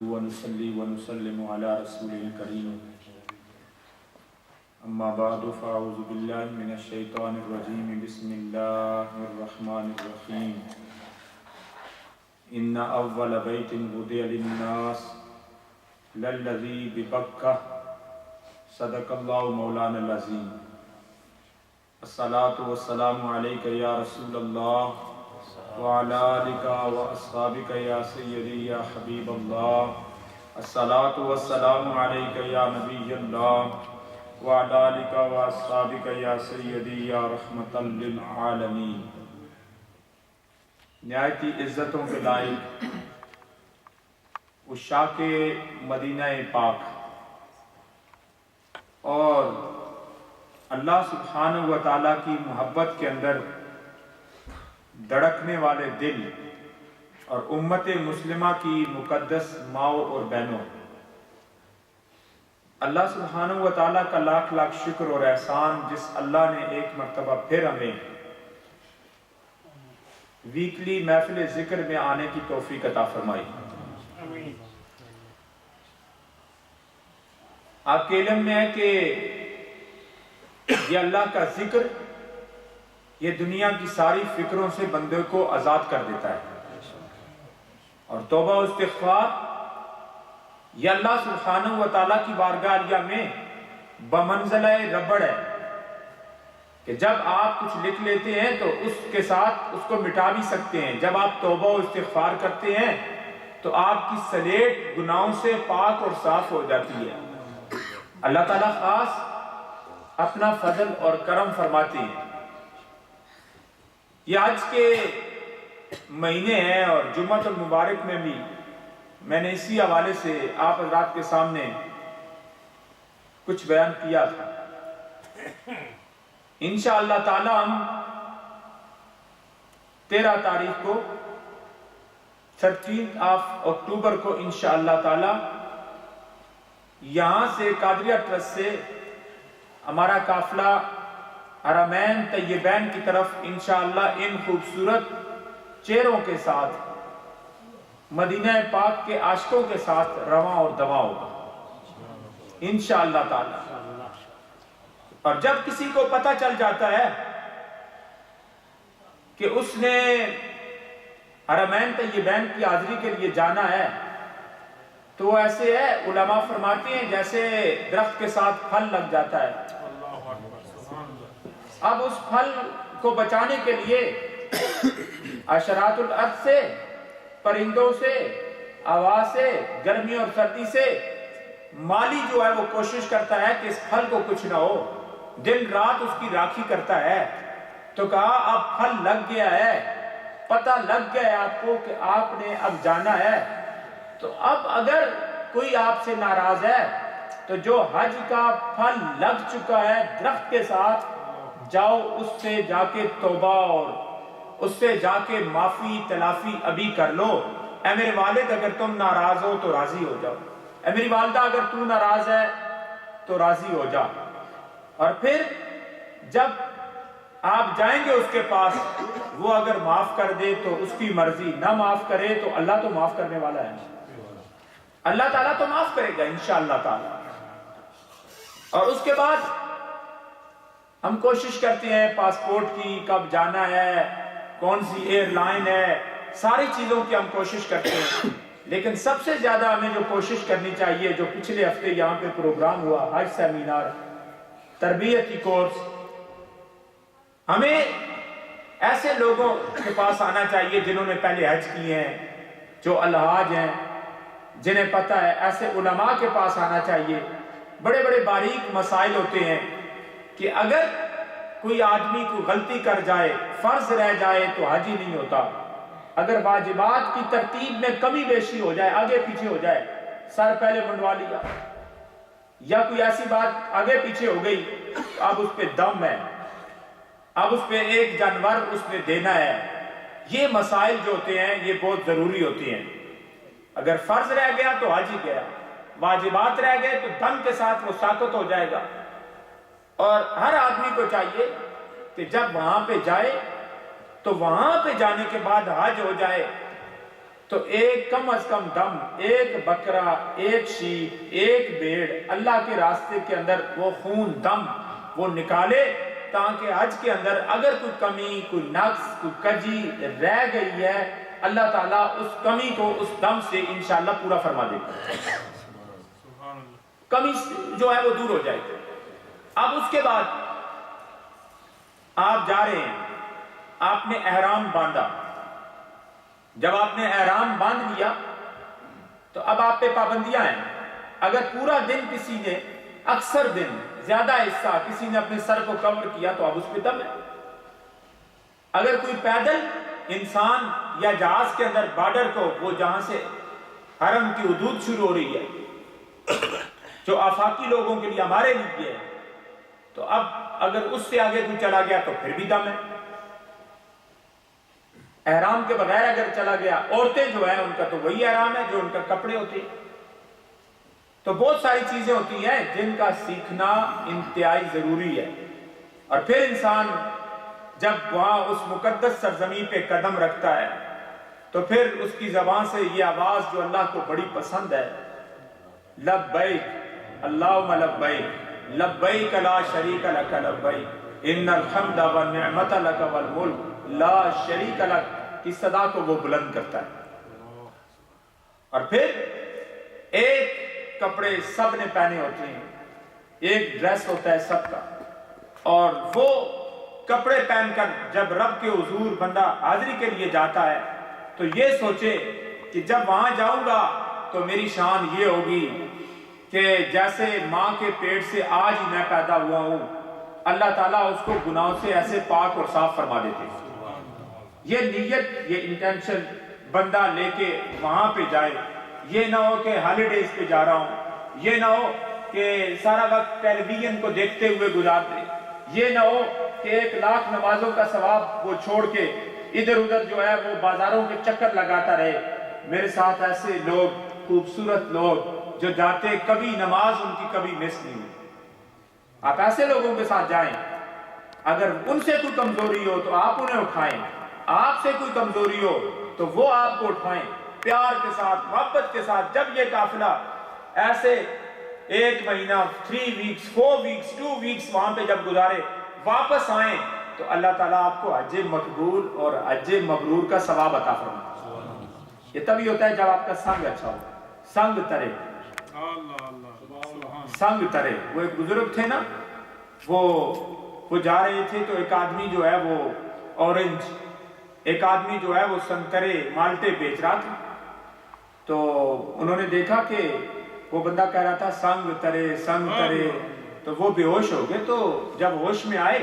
ونصلي ونسلم على رسول الكريم أما بعد فأعوذ بالله من الشيطان الرجيم بسم الله الرحمن الرحيم إن أول بيت وضع للناس للذي ببكة صدق الله مولانا العظيم الصلاة والسلام عليك يا رسول الله وعلى آلك وأصحابك يا سيدي يا حبيب الله الصلاة والسلام عليك يا نبي الله وعلى آلك وأصحابك يا سيدي يا رحمة للعالمين۔ نہایتی عزتوں کے لائق عشاق مدینہ پاک اور اللہ سبحانہ و تعالیٰ کی محبت کے اندر دھڑکنے والے دل اور امت مسلمہ کی مقدس ماؤں اور بہنوں، اللہ سبحانہ و تعالیٰ کا لاکھ لاکھ شکر اور احسان جس اللہ نے ایک مرتبہ پھر ہمیں ویکلی محفل ذکر میں آنے کی توفیق عطا فرمائی۔ آپ کے علم میں ہے کہ یہ اللہ کا ذکر یہ دنیا کی ساری فکروں سے بندے کو آزاد کر دیتا ہے، اور توبہ و استغفار یہ اللہ سبحانہ و تعالیٰ کی بارگاہ عالیہ میں بمنزلہ ربڑ ہے کہ جب آپ کچھ لکھ لیتے ہیں تو اس کے ساتھ اس کو مٹا بھی سکتے ہیں۔ جب آپ توبہ و استغفار کرتے ہیں تو آپ کی سلیٹ گناہوں سے پاک اور صاف ہو جاتی ہے۔ اللہ تعالیٰ خاص اپنا فضل اور کرم فرماتے ہیں۔ یہ آج کے مہینے ہیں اور جمعۃ المبارک میں بھی میں نے اسی حوالے سے آپ حضرات کے سامنے کچھ بیان کیا تھا۔ انشاءاللہ تعالی ہم 13 تاریخ کو 13 اکتوبر کو انشاءاللہ تعالی یہاں سے قادریہ ٹرسٹ سے ہمارا قافلہ حرمین طیبین کی طرف انشاءاللہ ان خوبصورت چہروں کے ساتھ مدینہ پاک کے عاشقوں کے ساتھ رواں اور دواں ہوگا انشاءاللہ تعالی۔ اور جب کسی کو پتہ چل جاتا ہے کہ اس نے حرمین طیبین کی حاضری کے لیے جانا ہے تو وہ ایسے ہے، علماء فرماتے ہیں جیسے درخت کے ساتھ پھل لگ جاتا ہے۔ اب اس پھل کو بچانے کے لیے حشرات الارض سے، پرندوں سے، ہوا سے، گرمی اور سردی سے مالی جو ہے وہ کوشش کرتا ہے کہ اس پھل کو کچھ نہ ہو، دن رات اس کی راکھی کرتا ہے۔ تو کہا اب پھل لگ گیا ہے، پتہ لگ گیا ہے آپ کو کہ آپ نے اب جانا ہے، تو اب اگر کوئی آپ سے ناراض ہے تو جو حج کا پھل لگ چکا ہے درخت کے ساتھ، جاؤ اس سے جا کے توبہ اور اس سے جا کے معافی تلافی ابھی کر لو۔ اے میرے والد اگر تم ناراض ہو تو راضی ہو جاؤ، اے میری والدہ اگر تو ناراض ہے تو راضی ہو جا۔ اور پھر جب آپ جائیں گے اس کے پاس، وہ اگر معاف کر دے تو اس کی مرضی، نہ معاف کرے تو اللہ تو معاف کرنے والا ہے، اللہ تعالیٰ تو معاف کرے گا انشاءاللہ تعالیٰ۔ اور اس کے بعد ہم کوشش کرتے ہیں پاسپورٹ کی، کب جانا ہے، کون سی ایئر لائن ہے، ساری چیزوں کی ہم کوشش کرتے ہیں، لیکن سب سے زیادہ ہمیں جو کوشش کرنی چاہیے، جو پچھلے ہفتے یہاں پہ پروگرام ہوا، حج سیمینار تربیتی کورس، ہمیں ایسے لوگوں کے پاس آنا چاہیے جنہوں نے پہلے حج کیے ہیں، جو الحاج ہیں، جنہیں پتہ ہے، ایسے علماء کے پاس آنا چاہیے۔ بڑے بڑے باریک مسائل ہوتے ہیں کہ اگر کوئی آدمی کو غلطی کر جائے، فرض رہ جائے تو حج ہی نہیں ہوتا۔ اگر واجبات کی ترتیب میں کمی بیشی ہو جائے، آگے پیچھے ہو جائے، سر پہلے منڈوا لیا یا کوئی ایسی بات آگے پیچھے ہو گئی، اب اس پہ دم ہے، اب اس پہ ایک جانور اس نے دینا ہے۔ یہ مسائل جو ہوتے ہیں یہ بہت ضروری ہوتے ہیں۔ اگر فرض رہ گیا تو حج ہی گیا، واجبات رہ گئے تو دم کے ساتھ وہ ساقط ہو جائے گا۔ اور ہر آدمی کو چاہیے کہ جب وہاں پہ جائے تو وہاں پہ جانے کے بعد حج ہو جائے تو ایک کم از کم دم ایک بکرا، ایک شیپ، ایک بھیڑ اللہ کے راستے کے اندر وہ خون دم وہ نکالے، تاکہ حج کے اندر اگر کوئی کمی، کوئی نقص، کوئی کجی رہ گئی ہے، اللہ تعالیٰ اس کمی کو اس دم سے انشاءاللہ پورا فرما دے گا، کمی جو ہے وہ دور ہو جائے گی۔ اب اس کے بعد آپ جا رہے ہیں، آپ نے احرام باندھا، جب آپ نے احرام باندھ لیا تو اب آپ پہ پابندیاں ہیں۔ اگر پورا دن کسی نے، اکثر دن، زیادہ حصہ کسی نے اپنے سر کو کور کیا تو اب اس پہ دم ہے۔ اگر کوئی پیدل انسان یا جہاز کے اندر بارڈر کو، وہ جہاں سے حرم کی حدود شروع ہو رہی ہے جو آفاقی لوگوں کے لیے، ہمارے لیے ہے، تو اب اگر اس سے آگے کوئی چلا گیا تو پھر بھی دم ہے۔ احرام کے بغیر اگر چلا گیا، عورتیں جو ہیں ان کا تو وہی احرام ہے جو ان کا کپڑے ہوتے ہیں۔ تو بہت ساری چیزیں ہوتی ہیں جن کا سیکھنا انتہائی ضروری ہے۔ اور پھر انسان جب وہاں اس مقدس سرزمین پہ قدم رکھتا ہے تو پھر اس کی زبان سے یہ آواز جو اللہ کو بڑی پسند ہے، لبیک اللہم لبیک لبیک لا شریک لک لبیک ان الحمد والنعمت لک والملک لا شریک لک کی صدا کو وہ بلند کرتا ہے۔ اور پھر ایک کپڑے سب نے پہنے ہوتے ہیں، ایک ڈریس ہوتا ہے سب کا، اور وہ کپڑے پہن کر جب رب کے حضور بندہ حاضری کے لیے جاتا ہے تو یہ سوچے کہ جب وہاں جاؤں گا تو میری شان یہ ہوگی کہ جیسے ماں کے پیٹ سے آج ہی میں پیدا ہوا ہوں، اللہ تعالیٰ اس کو گناہوں سے ایسے پاک اور صاف فرما دیتے ہیں۔ یہ نیت، یہ انٹینشن بندہ لے کے وہاں پہ جائے، یہ نہ ہو کہ ہالیڈیز پہ جا رہا ہوں، یہ نہ ہو کہ سارا وقت ٹیلی ویژن کو دیکھتے ہوئے گزار دے، یہ نہ ہو کہ 1,00,000 نمازوں کا ثواب وہ چھوڑ کے ادھر ادھر جو ہے وہ بازاروں کے چکر لگاتا رہے۔ میرے ساتھ ایسے لوگ، خوبصورت لوگ جو جاتے کبھی نماز ان کی کبھی مس نہیں ہوئی، آپ ایسے لوگوں کے ساتھ جائیں۔ اگر ان سے کوئی کمزوری ہو تو آپ انہیں اٹھائیں، آپ سے کوئی کمزوری ہو تو وہ آپ کو اٹھائیں، پیار کے ساتھ، محبت کے ساتھ۔ جب یہ قافلہ ایسے 1 مہینہ، 3 ویکس، 4 ویکس، 2 ویکس وہاں پہ جب گزارے، واپس آئیں تو اللہ تعالیٰ آپ کو حج مقبول اور حج مبرور کا ثواب عطا فرمائے۔ یہ تبھی ہوتا ہے جب آپ کا سنگ اچھا ہو، سنگ ترے، سنگ ترے۔ وہ ایک بزرگ تھے نا، وہ جا رہے تھے تو ایک آدمی جو ہے وہ اورنج، ایک آدمی جو ہے وہ سنترے، مالٹے بیچ رہا تھا۔ تو انہوں نے دیکھا کہ وہ بندہ کہہ رہا تھا سنگ ترے سنگ ترے، تو وہ بے ہوش ہو گئے۔ تو جب ہوش میں آئے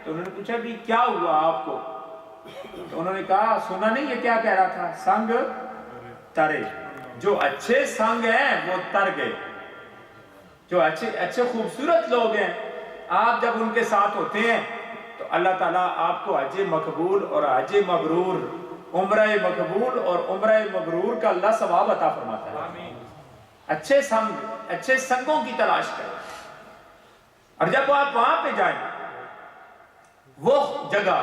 تو انہوں نے پوچھا بھی کیا ہوا آپ کو؟ تو انہوں نے کہا سنا نہیں یہ کیا کہہ رہا تھا؟ سنگ ترے، جو اچھے سنگ ہیں وہ تر گئے، جو اچھے خوبصورت لوگ ہیں، آپ جب ان کے ساتھ ہوتے ہیں تو اللہ تعالیٰ آپ کو حج مقبول اور حج مبرور، عمرہ مقبول اور عمرہ مبرور کا اللہ ثواب عطا فرماتا ہے۔ اچھے سنگ، اچھے سنگوں کی تلاش کریں، اور جب آپ وہاں پہ جائیں، وہ جگہ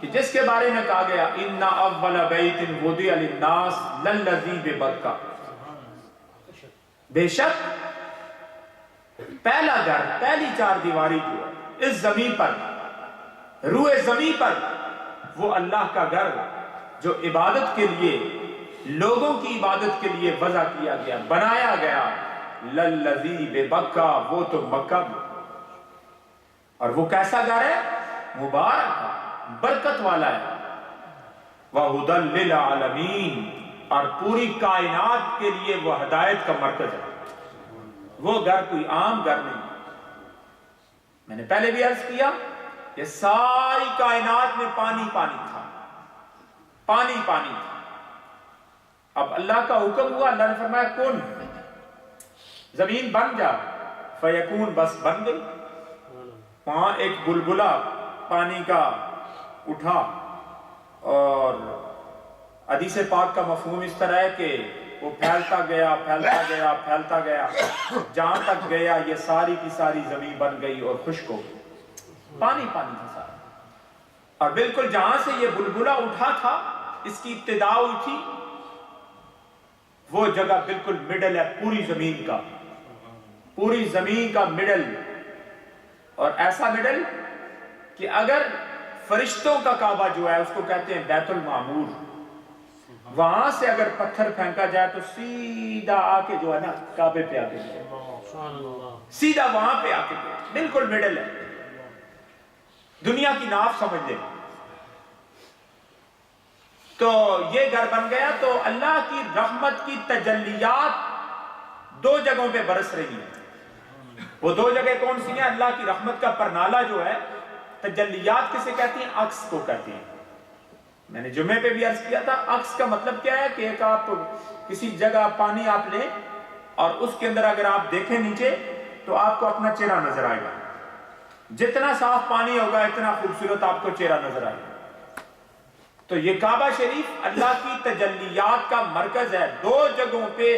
کہ جس کے بارے میں کہا گیا ان اول بیت وضع للناس للذی ببکہ، بے شک پہلا گھر، پہلی 4 دیواری جو ہے اس زمین پر، روئے زمین پر، وہ اللہ کا گھر جو عبادت کے لیے، لوگوں کی عبادت کے لیے وضع کیا گیا، بنایا گیا، للذی ببکہ، وہ تو مکہ میں۔ اور وہ کیسا گھر ہے؟ مبارک ہے، برکت والا ہے، وَهُدًى لِّلْعَالَمِينَ، اور پوری کائنات کے لیے وہ ہدایت کا مرکز ہے۔ وہ گھر کوئی عام گھر نہیں۔ میں نے پہلے بھی عرض کیا کہ ساری کائنات میں پانی پانی تھا، پانی پانی تھا۔ اب اللہ کا حکم ہوا، اللہ نے فرمایا کن، زمین بن جا، فیکون، بس بن گئی۔ وہاں ایک بلبلہ پانی کا اٹھا، اور حدیث پاک کا مفہوم اس طرح ہے کہ وہ پھیلتا گیا پھیلتا گیا پھیلتا گیا، جہاں تک گیا یہ ساری کی ساری زمین بن گئی اور خشک ہو گئی، پانی پانی تھا سارا۔ اور بالکل جہاں سے یہ بلبلہ اٹھا تھا، اس کی ابتدا ہوئی تھی، وہ جگہ بالکل مڈل ہے پوری زمین کا مڈل، اور ایسا مڈل کہ اگر فرشتوں کا کعبہ جو ہے اس کو کہتے ہیں بیت المعمور، وہاں سے اگر پتھر پھینکا جائے تو سیدھا آ کے جو ہے نا کعبے پہ آ کے سیدھا وہاں پہ آ کے بالکل مڈل ہے، دنیا کی ناف سمجھ لیں۔ تو یہ گھر بن گیا، تو اللہ کی رحمت کی تجلیات دو جگہوں پہ برس رہی ہیں۔ وہ دو جگہ کون سی ہیں؟ اللہ کی رحمت کا پرنالہ جو ہے، تجلیات کسے کہتی ہیں؟ عکس کو کہتی ہیں۔ میں نے جمعے پہ بھی عرض کیا تھا، عکس کا مطلب کیا ہے کہ ایک آپ کسی جگہ پانی آپ لیں اور اس کے اندر اگر آپ دیکھیں نیچے تو آپ کو اپنا چہرہ نظر آئے گا، جتنا صاف پانی ہوگا اتنا خوبصورت آپ کو چہرہ نظر آئے گا۔ تو یہ کعبہ شریف اللہ کی تجلیات کا مرکز ہے، دو جگہوں پہ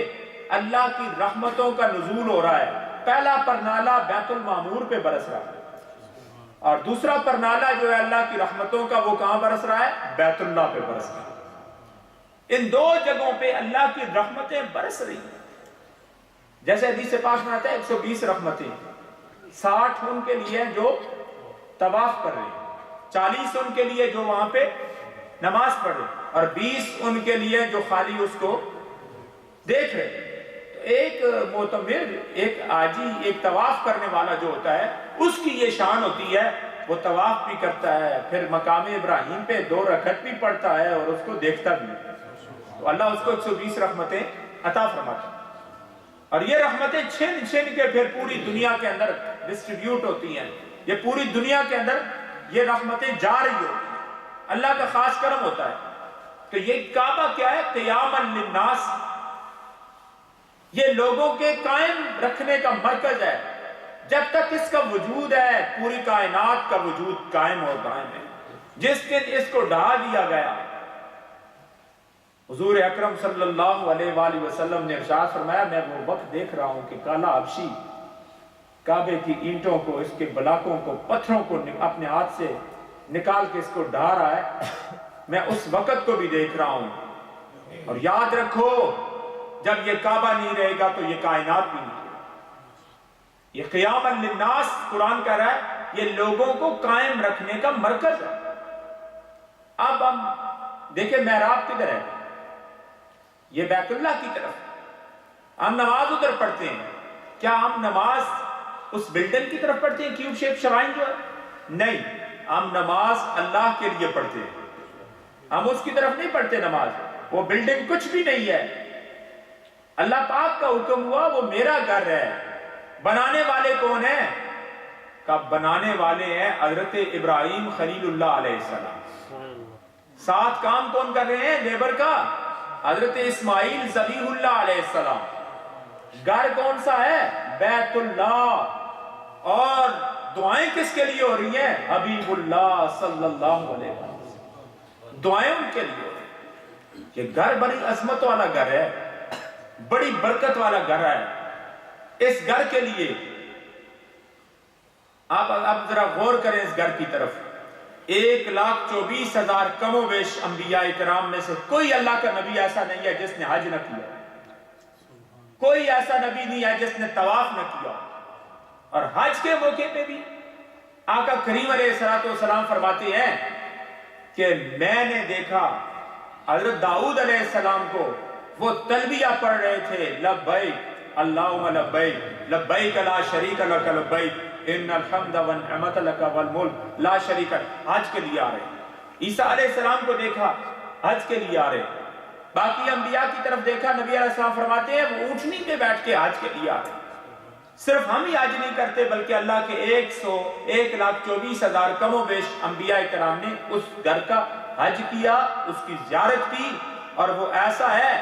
اللہ کی رحمتوں کا نزول ہو رہا ہے۔ پہلا پرنالہ بیت المعمور پہ برس رہا ہے، اور دوسرا پرنالہ جو ہے اللہ کی رحمتوں کا وہ کہاں برس رہا ہے؟ بیت اللہ پہ برس رہا ہے۔ ان دو جگہوں پہ اللہ کی رحمتیں برس رہی ہیں۔ جیسے حدیث پاک میں آتا ہے 120 رحمتیں، 60 ان کے لیے جو طواف کر رہے ہیں، 40 ان کے لیے جو وہاں پہ نماز پڑھ رہے، اور 20 ان کے لیے جو خالی اس کو دیکھ رہے۔ تو ایک معتمر، ایک حاجی، ایک طواف کرنے والا جو ہوتا ہے، اس کی یہ شان ہوتی ہے، وہ طواف بھی کرتا ہے، پھر مقام ابراہیم پہ 2 رکعت بھی پڑھتا ہے اور اس کو دیکھتا بھی ہے۔ تو اللہ اس کو 120 رحمتیں عطا فرماتا ہے، اور یہ رحمتیں چھن چھن کے پھر پوری دنیا کے اندر ڈسٹریبیوٹ ہوتی ہیں۔ یہ پوری دنیا کے اندر یہ رحمتیں جا رہی ہوتی ہیں، اللہ کا خاص کرم ہوتا ہے۔ تو یہ کعبہ کیا ہے؟ قیاما للناس، یہ لوگوں کے قائم رکھنے کا مرکز ہے۔ جب تک اس کا وجود ہے پوری کائنات کا وجود قائم اور دائم ہے۔ جس دن اس کو ڈھا دیا گیا، حضور اکرم صلی اللہ علیہ وآلہ وسلم نے ارشاد فرمایا، میں وہ وقت دیکھ رہا ہوں کہ کالا حبشی کعبے کی اینٹوں کو، اس کے بلاکوں کو، پتھروں کو اپنے ہاتھ سے نکال کے اس کو ڈھا رہا ہے۔ میں اس وقت کو بھی دیکھ رہا ہوں، اور یاد رکھو جب یہ کعبہ نہیں رہے گا تو یہ کائنات بھی نہیں رہے گی۔ یہ قیاما للناس قرآن کہہ رہا ہے یہ لوگوں کو قائم رکھنے کا مرکز ہے۔ اب ہم دیکھیں محراب کدھر ہے؟ یہ بیت اللہ کی طرف، ہم نماز ادھر پڑھتے ہیں۔ کیا ہم نماز اس بلڈنگ کی طرف پڑھتے ہیں، کیوب شیپ شرائن جو ہے؟ نہیں، ہم نماز اللہ کے لیے پڑھتے ہیں، ہم اس کی طرف نہیں پڑھتے نماز۔ وہ بلڈنگ کچھ بھی نہیں ہے، اللہ پاک کا حکم ہوا وہ میرا گھر ہے۔ بنانے والے کون ہیں؟ کہ بنانے والے ہیں حضرت ابراہیم خلیل اللہ علیہ السلام۔ ساتھ کام کون کر رہے ہیں لیبر کا؟ حضرت اسماعیل ذبیح اللہ علیہ السلام۔ گھر کون سا ہے؟ بیت اللہ۔ اور دعائیں کس کے لیے ہو رہی ہیں؟ حبیب اللہ صلی اللہ علیہ وسلم، دعائیں ان کے لیے ہو رہی ہیں۔ یہ گھر بڑی عظمت والا گھر ہے، بڑی برکت والا گھر ہے۔ اس گھر کے لیے آپ اب ذرا غور کریں اس گھر کی طرف۔ 1,24,000 کم و بیش انبیاء کرام میں سے کوئی اللہ کا نبی ایسا نہیں ہے جس نے حج نہ کیا، کوئی ایسا نبی نہیں ہے جس نے طواف نہ کیا۔ اور حج کے موقع پہ بھی آقا کریم علیہ السلام فرماتے ہیں کہ میں نے دیکھا حضرت داؤد علیہ السلام کو، وہ تلبیہ پڑھ رہے تھے، لبیک اللہم لبیک لبیک لا شریک لک لبیک ان الحمد والنعمت لک والملک لا شریک لک۔ حج کے لیے آ رہے ہیں۔ عیسیٰ علیہ السلام کو دیکھا، حج کے لیے آ رہے ہیں۔ باقی انبیاء کی طرف دیکھا، نبی علیہ السلام فرماتے ہیں وہ اونٹنی پہ بیٹھ کے حج کے لیے آ رہے ہیں۔ صرف ہم ہی حج نہیں کرتے بلکہ اللہ کے 1,24,000 کم و بیش انبیاء کرام نے اس گھر کا حج کیا، اس کی زیارت کی، اور وہ ایسا ہے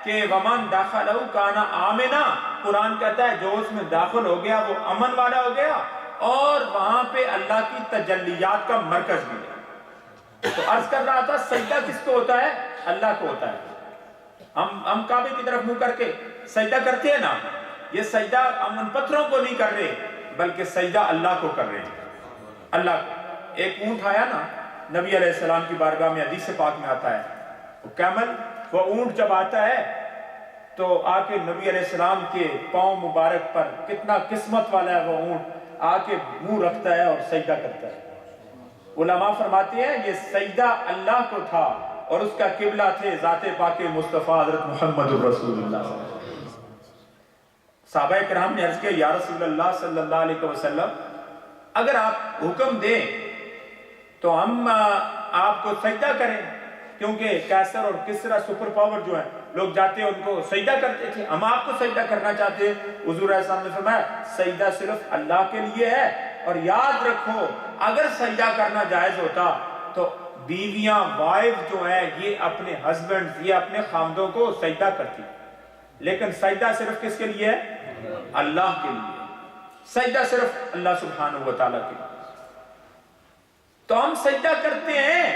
کہ ومن دخلہ کان آمنا، قرآن کہتا ہے جو اس میں داخل ہو گیا وہ امن والا ہو گیا، اور وہاں پہ اللہ کی تجلیات کا مرکز بھی ہے۔ تو عرض کر رہا تھا سجدہ کس کو ہوتا ہے؟ اللہ کو ہوتا ہے۔ ہم کعبے کی طرف منہ کر کے سجدہ کرتے ہیں نا، یہ سجدہ ہم ان پتھروں کو نہیں کر رہے بلکہ سجدہ اللہ کو کر رہے ہیں، اللہ کو۔ ایک اونٹ آیا نا نبی علیہ السلام کی بارگاہ میں، حدیث پاک میں آتا ہے، وہ کیمل، وہ اونٹ جب آتا ہے تو آ کے نبی علیہ السلام کے پاؤں مبارک پر کتنا قسمت والا ہے وہ اونٹ، آ کے منہ رکھتا ہے اور سجدہ کرتا ہے۔ علماء فرماتے ہیں یہ سجدہ اللہ کو تھا اور اس کا قبلہ تھے ذات پاک مصطفیٰ حضرت محمد رسول اللہ صلی اللہ علیہ وسلم۔ صحابہ کرام نے عرض کیا یا رسول اللہ صلی اللہ علیہ وسلم اگر آپ حکم دیں تو ہم آپ کو سجدہ کریں، کیونکہ کیسر اور کسرا سپر پاور جو ہیں لوگ جاتے ہیں ان کو سجدہ کرتے تھے، ہم آپ کو سجدہ کرنا چاہتے ہیں۔ حضور علیہ السلام نے فرمایا سجدہ صرف اللہ کے لیے ہے، اور یاد رکھو اگر سجدہ کرنا جائز ہوتا تو بیویاں وائف جو ہیں یہ اپنے ہسبینڈ یہ اپنے خامدوں کو سجدہ کرتی، لیکن سجدہ صرف کس کے لیے ہے؟ اللہ کے لیے، سجدہ صرف اللہ سبحانہ وتعالی کے لیے۔ تو ہم سجدہ کرتے ہیں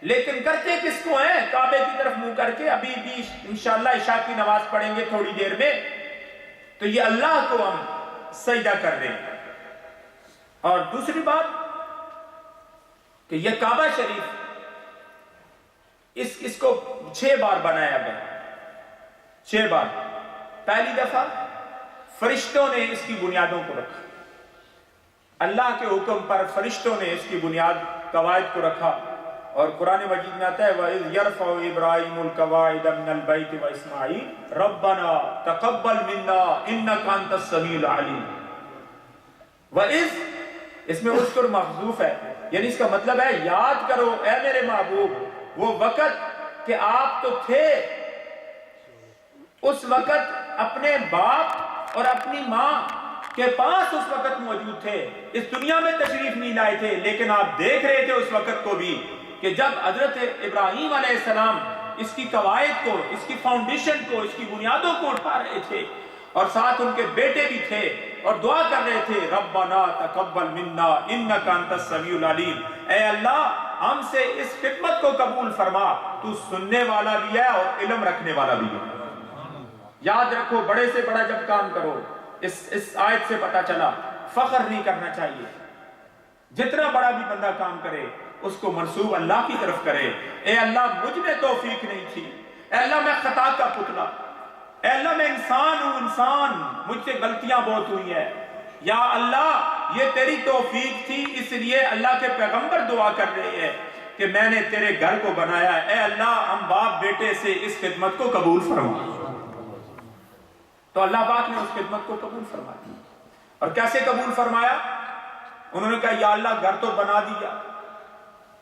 لیکن کرتے کس کو ہیں؟ کعبے کی طرف منہ کر کے، ابھی بھی انشاءاللہ عشاء کی نماز پڑھیں گے تھوڑی دیر میں، تو یہ اللہ کو ہم سجدہ کر رہے ہیں۔ اور دوسری بات کہ یہ کعبہ شریف اس کو 6 بار بنایا گیا، 6 بار۔ پہلی دفعہ فرشتوں نے اس کی بنیادوں کو رکھا، اللہ کے حکم پر فرشتوں نے اس کی بنیاد قواعد کو رکھا، اور قرآن مجید میں آتا ہے وَإِذْ يَرْفَعُ إِبْرَاهِيمُ الْقَوَاعِدَ مِنَ الْبَيْتِ وَإِسْمَاعِيلُ رَبَّنَا تَقَبَّلْ مِنَّا إِنَّكَ أَنْتَ السَّمِيعُ الْعَلِيمُ۔ وَإِذْ اس میں اذکر محذوف ہے، یعنی اس کا مطلب ہے یاد کرو اے میرے محبوب وہ وقت کہ آپ تو تھے اس وقت اپنے باپ اور اپنی ماں کے پاس اس وقت موجود تھے، اس دنیا میں تشریف نہیں لائے تھے، لیکن آپ دیکھ رہے تھے اس وقت کو بھی کہ جب حضرت ابراہیم علیہ السلام اس کی قواعد کو، اس کی فاؤنڈیشن کو، اس کی بنیادوں کو اٹھا رہے تھے، اور ساتھ ان کے بیٹے بھی تھے اور دعا کر رہے تھے ربنا تقبل منا انک انت السمیع العلیم، اے اللہ ہم سے اس خدمت کو قبول فرما، تو سننے والا بھی ہے اور علم رکھنے والا بھی ہے۔ یاد رکھو بڑے سے بڑا جب کام کرو، اس آیت سے پتا چلا فخر نہیں کرنا چاہیے، جتنا بڑا بھی بندہ کام کرے اس کو منسوب اللہ کی طرف کرے۔ اے اللہ مجھ میں توفیق نہیں تھی، اے اللہ میں خطا کا پتلا، اے اللہ میں انسان ہوں، انسان مجھ سے غلطیاں بہت ہوئی ہیں، یا اللہ یہ تیری توفیق تھی، اس لیے اللہ کے پیغمبر دعا کر رہے ہیں کہ میں نے تیرے گھر کو بنایا ہے، اے اللہ ہم باپ بیٹے سے اس خدمت کو قبول فرما۔ تو اللہ پاک نے اس خدمت کو قبول فرما دی، اور کیسے قبول فرمایا؟ انہوں نے کہا یا اللہ گھر تو بنا دیا،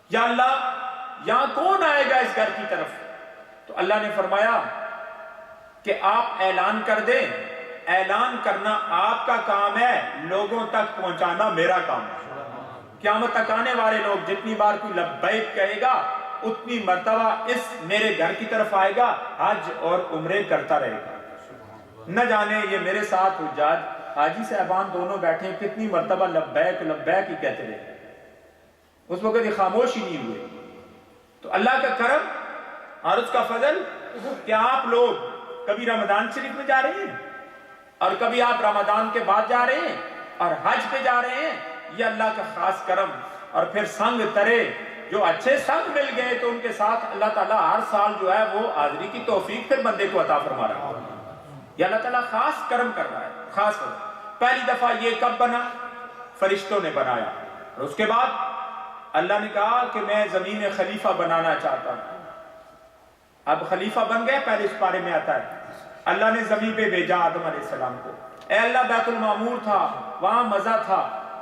یا اللہ یہاں کون آئے گا اس گھر کی طرف؟ تو اللہ نے فرمایا کہ آپ اعلان کر دیں، اعلان کرنا آپ کا کام ہے، لوگوں تک پہنچانا میرا کام ہے۔ قیامت تک آنے والے لوگ جتنی بار کوئی لبیک کہے گا اتنی مرتبہ اس میرے گھر کی طرف آئے گا، حج اور عمرے کرتا رہے گا۔ نہ جانے یہ میرے ساتھ حجاج حاجی صاحبان دونوں بیٹھے کتنی مرتبہ لبیک لبیک ہی کہتے رہے، اس وقت یہ خاموش ہی نہیں ہوئے۔ تو اللہ کا کرم اور اس کا فضل کہ آپ لوگ کبھی رمضان شریف میں جا رہے ہیں اور کبھی آپ رمضان کے بعد جا رہے ہیں اور حج پہ جا رہے ہیں، یہ اللہ کا خاص کرم۔ اور پھر سنگ ترے جو اچھے سنگ مل گئے تو ان کے ساتھ اللہ تعالیٰ ہر سال جو ہے وہ حاضری کی توفیق پھر بندے کو عطا فرما رہا ہے۔ یہ اللہ تعالیٰ خاص کرم کر رہا ہے، خاص کرم۔ پہلی دفعہ یہ کب بنا؟ فرشتوں نے بنایا، اور اس کے بعد اللہ نے کہا کہ میں زمین میں خلیفہ بنانا چاہتا ہوں۔ اب خلیفہ بن گئے، پہلے اس بارے میں آتا ہے اللہ نے زمین پہ بھیجا آدم علیہ السلام کو۔ اے اللہ بیت المعمور تھا، وہاں مزہ تھا،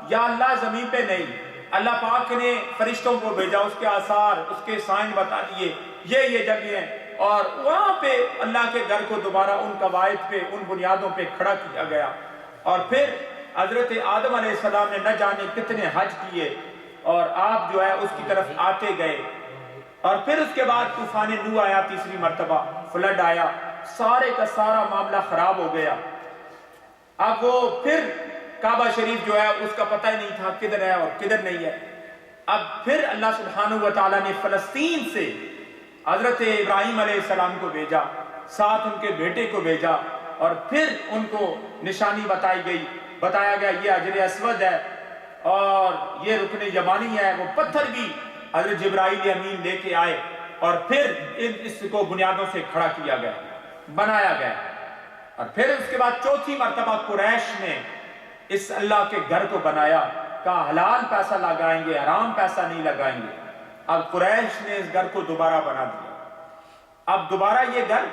یا اللہ زمین پہ نہیں، اللہ پاک نے فرشتوں کو بھیجا، اس کے آثار اس کے سائن بتا دیے، یہ جگہ ہیں، اور وہاں پہ اللہ کے گھر کو دوبارہ ان قواعد پہ ان بنیادوں پہ کھڑا کیا گیا۔ اور پھر حضرت آدم علیہ السلام نے نہ جانے کتنے حج کیے، اور آپ جو ہے اس کی طرف آتے گئے، اور پھر اس کے بعد طوفان نوح آیا، تیسری مرتبہ فلڈ آیا، سارے کا سارا معاملہ خراب ہو گیا۔ اب وہ پھر کعبہ شریف جو ہے اس کا پتہ ہی نہیں تھا کدھر ہے اور کدھر نہیں ہے۔ اب پھر اللہ سبحانہ وتعالی نے فلسطین سے حضرت ابراہیم علیہ السلام کو بھیجا، ساتھ ان کے بیٹے کو بھیجا، اور پھر ان کو نشانی بتائی گئی، بتایا گیا یہ حجر اسود ہے اور یہ رکن یمانی ہے۔ وہ پتھر بھی حضرت جبرائیل امین لے کے آئے، اور پھر اس کو بنیادوں سے کھڑا کیا گیا۔ بنایا گیا. اور پھر اس کے بعد چوتھی مرتبہ قریش نے اس اللہ کے گھر کو بنایا، کہا حلال پیسہ لگائیں گے، حرام پیسہ نہیں لگائیں گے. اب قریش نے اس گھر کو دوبارہ بنا دیا. اب دوبارہ یہ گھر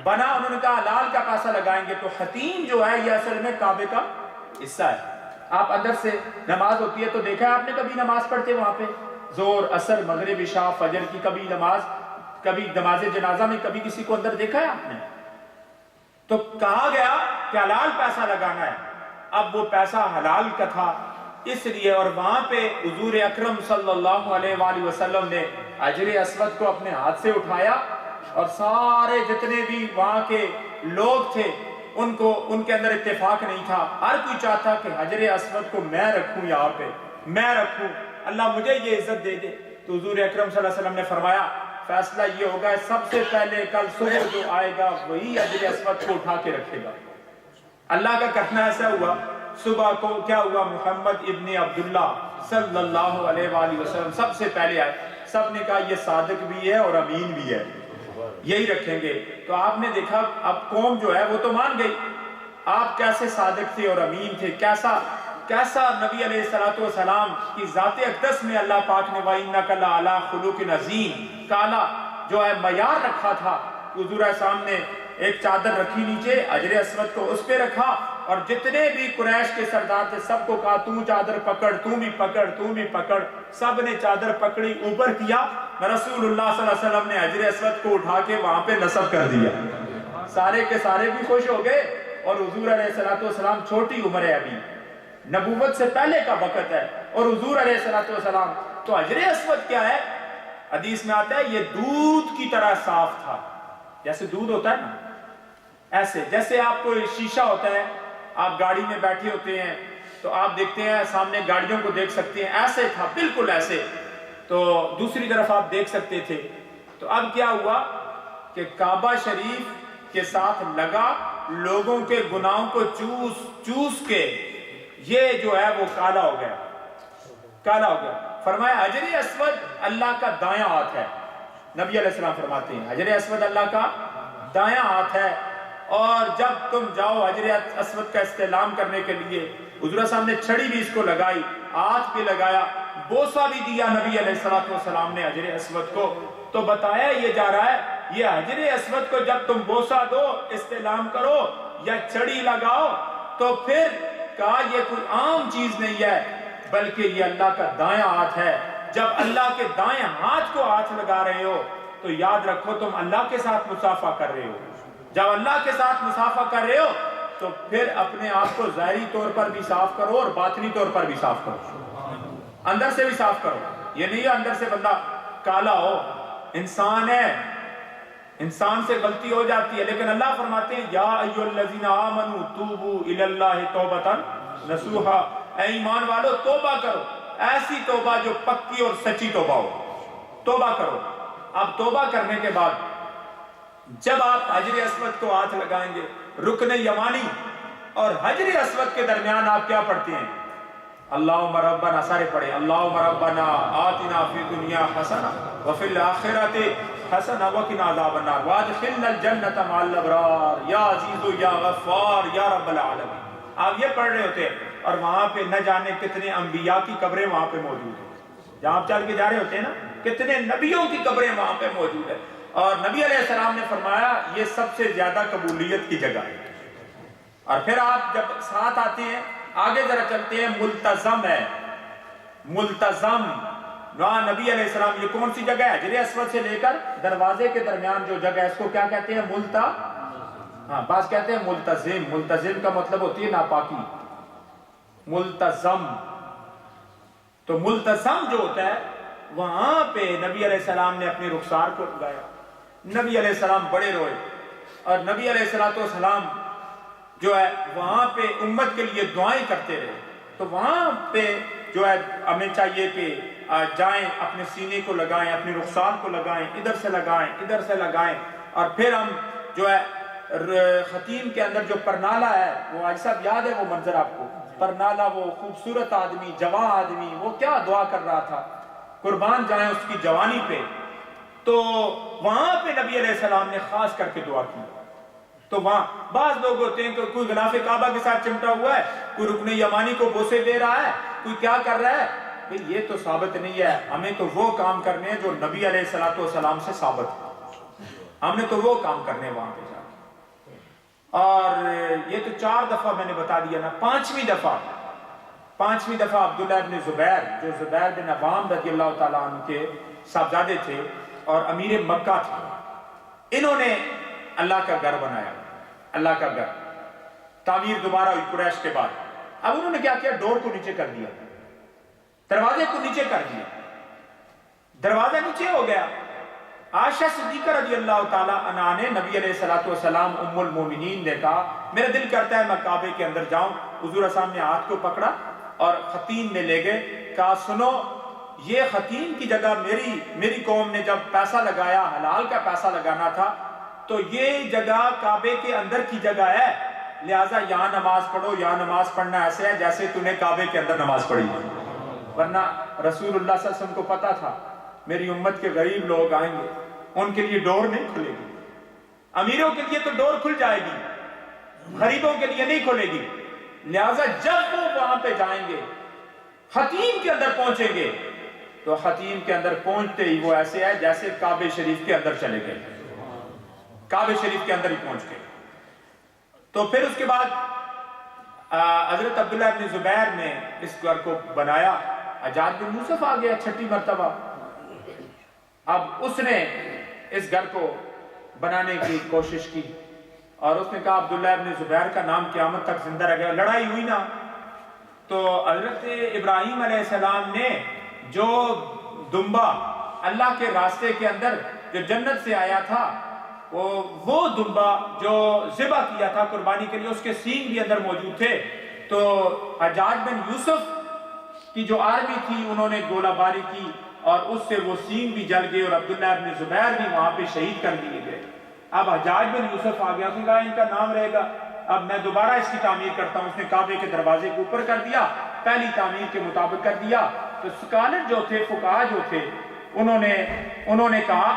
بنا، انہوں نے کہا حلال کا پیسہ لگائیں گے. تو حتیم جو ہے یہ اصل میں کعبے کا حصہ ہے. آپ اندر سے نماز ہوتی ہے تو دیکھا ہے آپ نے کبھی نماز پڑھتے وہاں پہ ظہر عصر مغرب عشاء فجر کی کبھی نماز جنازہ میں کبھی کسی کو اندر دیکھا ہے آپ نے؟ تو کہا گیا کہ حلال پیسہ لگانا ہے. اب وہ پیسہ حلال کا تھا اس لیے، اور وہاں پہ حضور اکرم صلی اللہ علیہ وآلہ وسلم نے حجر اسود کو اپنے ہاتھ سے اٹھایا، اور سارے جتنے بھی وہاں کے لوگ تھے ان کے اندر اتفاق نہیں تھا. ہر کوئی چاہتا کہ حجر اسود کو میں رکھوں، یہاں پہ میں رکھوں، اللہ مجھے یہ عزت دے دے. تو حضور اکرم صلی اللہ علیہ وسلم نے فرمایا فیصلہ یہ ہوگا سب سے پہلے کل صبح جو آئے گا وہی حجر اسود کو اٹھا کے رکھے گا. اللہ کا کہنا ایسا ہوا. صبح کو کیا ہوا؟ محمد ابن عبداللہ صلی اللہ علیہ وآلہ وسلم سب سے پہلے آئے. سب نے کہا یہ صادق بھی ہے اور امین بھی ہے، یہی رکھیں گے. تو آپ نے دیکھا اب قوم جو ہے وہ تو مان گئی. آپ کیسے صادق تھے اور امین تھے، کیسا نبی علیہ السلام کی ذات اقدس میں اللہ پاک نے وَإِنَّكَ لَعَلَىٰ خُلُقٍ عَظِيمٍ کالا جو ہے معیار رکھا تھا. حضور صاحب نے ایک چادر رکھی نیچے، حجر اسود کو اس پہ رکھا، اور جتنے بھی قریش کے سردار تھے سب کو کہا تو چادر پکڑ، تو بھی پکڑ، تو بھی پکڑ. سب نے چادر پکڑی، اوپر کیا. رسول اللہ صلی اللہ علیہ وسلم نے حجر اسود کو اٹھا کے وہاں پہ نصب کر دیا. سارے کے سارے بھی خوش ہو گئے. اور حضور علیہ السلام چھوٹی عمر ہے، ابھی نبوت سے پہلے کا وقت ہے، اور حضور علیہ السلام تو حجر اسود کیا ہے؟ حدیث میں آتا ہے یہ دودھ کی طرح صاف تھا. جیسے دودھ ہوتا ہے نا، ایسے جیسے آپ کو شیشہ ہوتا ہے، آپ گاڑی میں بیٹھے ہوتے ہیں تو آپ دیکھتے ہیں سامنے گاڑیوں کو دیکھ سکتے ہیں، ایسے تھا بالکل ایسے. تو دوسری طرف آپ دیکھ سکتے تھے. تو اب کیا ہوا کہ کعبہ شریف کے ساتھ لگا، لوگوں کے گناہوں کو چوس کے یہ جو ہے وہ کالا ہو گیا. فرمایا حجر اسود اللہ کا دایاں ہاتھ ہے. نبی علیہ السلام فرماتے ہیں حجر اسود اللہ کا دایاں ہاتھ ہے. اور جب تم جاؤ حجر اسود کا استعلام کرنے کے لیے، حضور صاحب نے چھڑی بھی اس کو لگائی، ہاتھ پہ لگایا، بوسہ بھی دیا نبی علیہ السلام نے حجر اسود کو. تو بتایا یہ جا رہا ہے یہ حجر اسود کو جب تم بوسہ دو، استعلام کرو یا چھڑی لگاؤ، تو پھر کہا یہ کوئی عام چیز نہیں ہے بلکہ یہ اللہ کا دایاں ہاتھ ہے. جب اللہ کے دائیں ہاتھ کو ہاتھ لگا رہے ہو تو یاد رکھو تم اللہ کے ساتھ مصافحہ کر رہے ہو. جب اللہ کے ساتھ مصافحہ کر رہے ہو تو پھر اپنے آپ کو ظاہری طور پر بھی صاف کرو اور باطنی طور پر بھی صاف کرو، اندر سے بھی صاف کرو. یہ نہیں ہے اندر سے بندہ کالا ہو، انسان ہے، انسان سے غلطی ہو جاتی ہے، لیکن اللہ فرماتے ہیں یا ایھا الذین آمنوا توبوا الی اللہ توبۃ نصوحا، اے ایمان والو توبہ کرو، ایسی توبہ جو پکی اور سچی توبہ ہو. توبہ کرو. اب توبہ کرنے کے بعد جب آپ حجر اسود کو ہاتھ لگائیں گے، رکن یمانی اور حجر اسود کے درمیان آپ کیا پڑھتے ہیں؟ اللہم ربنا، سارے پڑھیں اللہم ربنا آتنا فی الدنیا حسنہ وفی الآخرۃ حسنہ وقنا عذاب النار وادخلنا الجنۃ مع الابرار یا عزیز یا غفار یا رب العالمین. آپ یہ پڑھ رہے ہوتے ہیں اور وہاں پہ نہ جانے کتنے انبیاء کی قبریں وہاں پہ موجود ہیں. جہاں آپ چل کے جا رہے ہوتے ہیں نا، کتنے نبیوں کی قبریں وہاں پہ موجود ہیں. اور نبی علیہ السلام نے فرمایا یہ سب سے زیادہ قبولیت کی جگہ ہے. اور پھر آپ جب ساتھ آتے ہیں آگے ذرا چلتے ہیں، ملتزم ہے. ملتزم وہاں نبی علیہ السلام، یہ کون سی جگہ ہے؟ حجر اسود سے لے کر دروازے کے درمیان جو جگہ ہے اس کو کیا کہتے ہیں؟ بعض کہتے ہیں ملتزم. ملتزم کا مطلب ہوتی ہے ناپاکی. ملتزم تو ملتزم جو ہوتا ہے وہاں پہ نبی علیہ السلام نے اپنی رخسار کو لگایا. نبی علیہ السلام بڑے روئے، اور نبی علیہ السلام جو ہے وہاں پہ امت کے لیے دعائیں کرتے رہے. تو وہاں پہ جو ہے ہمیں چاہیے کہ جائیں، اپنے سینے کو لگائیں، اپنی رخسار کو لگائیں، ادھر سے لگائیں، ادھر سے لگائیں. اور پھر ہم جو ہے ختیم کے اندر جو پرنالہ ہے، وہ آج صاحب یاد ہے وہ منظر آپ کو؟ پرنالہ، وہ خوبصورت آدمی، جوان آدمی، وہ کیا دعا کر رہا تھا، قربان جائیں اس کی جوانی پہ. تو وہاں پہ نبی علیہ السلام نے خاص کر کے دعا کی تو وہاں بعض لوگ ہوتے ہیں کہ کوئی غلاف کعبہ کے ساتھ چمٹا ہوا ہے، کوئی رکن یمانی کو بوسے دے رہا ہے، کوئی کیا کر رہا ہے. بھئی یہ تو ثابت نہیں ہے. ہمیں تو وہ کام کرنے ہیں جو نبی علیہ الصلوۃ والسلام سے ثابت ہے. ہم نے تو وہ کام کرنے وہاں پہ جا کے. اور یہ تو 4 دفعہ میں نے بتا دیا نا. پانچویں دفعہ عبداللہ ابن زبیر، جو زبیر بن عوام رضی اللہ تعالیٰ عنہ کے صاحبزادے تھے اور امیر مکہ تھے، انہوں نے اللہ کا گھر بنایا. اللہ کا گھر تعمیر دوبارہ ہوئی قریش کے بعد. اب انہوں نے کیا کیا؟ ڈور کو نیچے کر دیا، دروازے کو نیچے کر دیا. دروازہ نیچے ہو گیا. عائشہ صدیقہ رضی اللہ تعالیٰ عنہا نے نبی علیہ الصلوۃ والسلام ام المومنین نے کہا میرا دل کرتا ہے میں کعبے کے اندر جاؤں. حضور صاحب نے ہاتھ کو پکڑا اور خطین میں لے گئے. کہا سنو، یہ خطین کی جگہ میری قوم نے جب پیسہ لگایا، حلال کا پیسہ لگانا تھا، تو یہ جگہ کعبے کے اندر کی جگہ ہے، لہٰذا یہاں نماز پڑھو. یہاں نماز پڑھنا ایسے ہے جیسے تو نے کعبے کے اندر نماز پڑھی. ورنہ رسول اللہ صلی اللہ علیہ وسلم کو پتا تھا میری امت کے غریب لوگ آئیں گے، ان کے لیے ڈور نہیں کھلے گی. امیروں کے لیے تو ڈور کھل جائے گی، غریبوں کے لیے نہیں کھلے گی. لہٰذا جب وہ وہاں پہ جائیں گے، خطیم کے اندر پہنچیں گے، تو خطیم کے اندر پہنچتے ہی وہ ایسے ہے جیسے کعبے شریف کے اندر چلے گئے. کعبے شریف کے اندر ہی پہنچ گئے. تو پھر اس کے بعد حضرت عبداللہ ابن زبیر نے اس گھر کو بنایا. حجاج بن یوسف آ گیا 6 مرتبہ. اب اس نے اس گھر کو بنانے کی کوشش کی اور اس نے کہا عبداللہ ابن زبیر کا نام قیامت تک زندہ رہ گیا. لڑائی ہوئی نا، تو حضرت ابراہیم علیہ السلام نے جو دمبا اللہ کے راستے کے اندر جو جنت سے آیا تھا، وہ دمبا جو ذبح کیا تھا قربانی کے لیے، اس کے سینگ بھی اندر موجود تھے. تو حجاج بن یوسف کی جو آرمی تھی انہوں نے گولہ باری کی اور اس سے وہ سینگ بھی جل گئے اور عبداللہ ابن زبیر بھی وہاں پہ شہید کر دیے گئے. اب حجاج بن یوسف آ گیا، اس نے کہا ان کا نام رہے گا، اب میں دوبارہ اس کی تعمیر کرتا ہوں. اس نے کعبے کے دروازے کو اوپر کر دیا، پہلی تعمیر کے مطابق کر دیا. تو سکالر جو تھے، فقہا جو تھے، انہوں نے کہا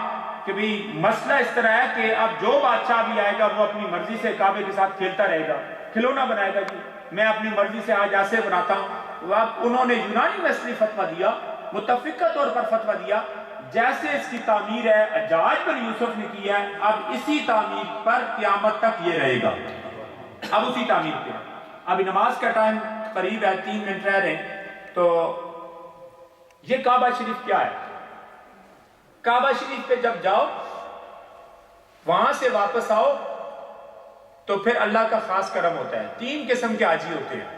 کہ بھی مسئلہ اس طرح ہے کہ اب جو بادشاہ بھی آئے گا وہ اپنی مرضی سے کعبے کے ساتھ کھیلتا رہے گا، کھلونا بنائے گا. جی میں اپنی مرضی سے آج ایسے بناتا ہوں. اب انہوں نے یونانی یونیورسٹی فتویٰ دیا، متفقہ طور پر فتویٰ دیا جیسے اس کی تعمیر ہے حجاج بن یوسف نے کی ہے، اب اسی تعمیر پر قیامت تک یہ رہے گا. اب اسی تعمیر پہ. ابھی نماز کا ٹائم قریب ہے، 3 منٹ رہ رہے ہیں. تو یہ کعبہ شریف کیا ہے؟ کعبہ شریف پہ جب جاؤ، وہاں سے واپس آؤ، تو پھر اللہ کا خاص کرم ہوتا ہے. 3 قسم کے حاجی ہوتے ہیں.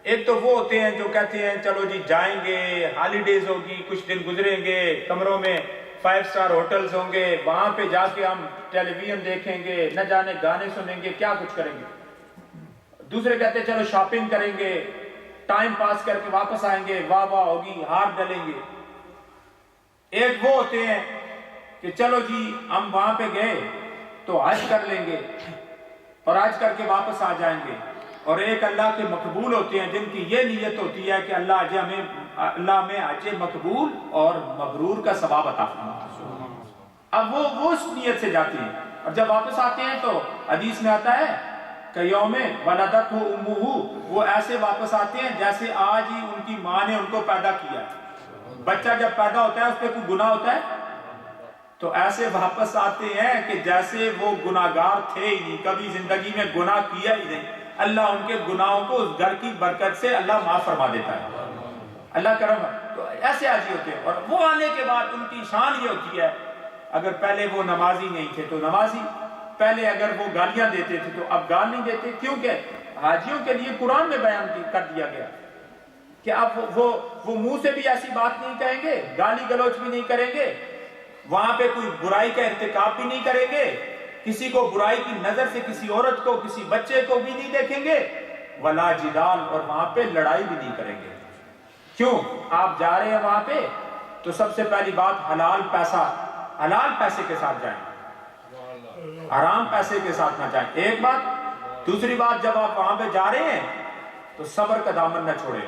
ایک تو وہ ہوتے ہیں جو کہتے ہیں چلو جی جائیں گے، ہالیڈیز ہوگی، کچھ دن گزریں گے، کمروں میں 5 اسٹار ہوٹلز ہوں گے، وہاں پہ جا کے ہم ٹیلی ویژن دیکھیں گے، نہ جانے گانے سنیں گے، کیا کچھ کریں گے. دوسرے کہتے ہیں چلو شاپنگ کریں گے، ٹائم پاس کر کے واپس آئیں گے، واہ واہ ہوگی، ہار ڈلیں گے. ایک وہ ہوتے ہیں کہ چلو جی ہم وہاں پہ گئے تو حج کر لیں گے اور حج کر کے واپس آ جائیں گے. اور ایک اللہ کے مقبول ہوتے ہیں جن کی یہ نیت ہوتی ہے کہ اللہ ہمیں حج مقبول اور مبرور کا ثواب عطا فرمائے. اب وہ اس نیت سے جاتے ہیں اور جب واپس آتے ہیں تو حدیث میں آتا ہے کہ یوم ولدتہ امہ، وہ ایسے واپس آتے ہیں جیسے آج ہی ان کی ماں نے ان کو پیدا کیا. بچہ جب پیدا ہوتا ہے اس پہ کوئی گناہ ہوتا ہے؟ تو ایسے واپس آتے ہیں کہ جیسے وہ گناہگار تھے ہی نہیں، کبھی زندگی میں گناہ کیا ہی نہیں. اللہ ان کے گناہوں کو اس گھر کی برکت سے اللہ معاف فرما دیتا ہے. اللہ کرم ہے. تو ایسے حاجی ہوتے ہیں. اور وہ آنے کے بعد ان کی شان یہ ہوتی ہے، اگر پہلے وہ نمازی نہیں تھے تو نمازی، پہلے اگر وہ گالیاں دیتے تھے تو اب گال نہیں دیتے. کیونکہ حاجیوں کے لیے قرآن میں بیان کر دیا گیا کہ اب وہ منہ سے بھی ایسی بات نہیں کہیں گے، گالی گلوچ بھی نہیں کریں گے، وہاں پہ کوئی برائی کا ارتکاب بھی نہیں کریں گے، کسی کو برائی کی نظر سے کسی عورت کو، کسی بچے کو بھی نہیں دیکھیں گے، ولا جدال، اور وہاں پہ لڑائی بھی نہیں کریں گے. کیوں؟ آپ جا رہے ہیں وہاں پہ تو سب سے پہلی بات حلال پیسے کے ساتھ جائیں، حرام پیسے کے ساتھ نہ جائیں. ایک بات. دوسری بات، جب آپ وہاں پہ جا رہے ہیں تو صبر کا دامن نہ چھوڑیں.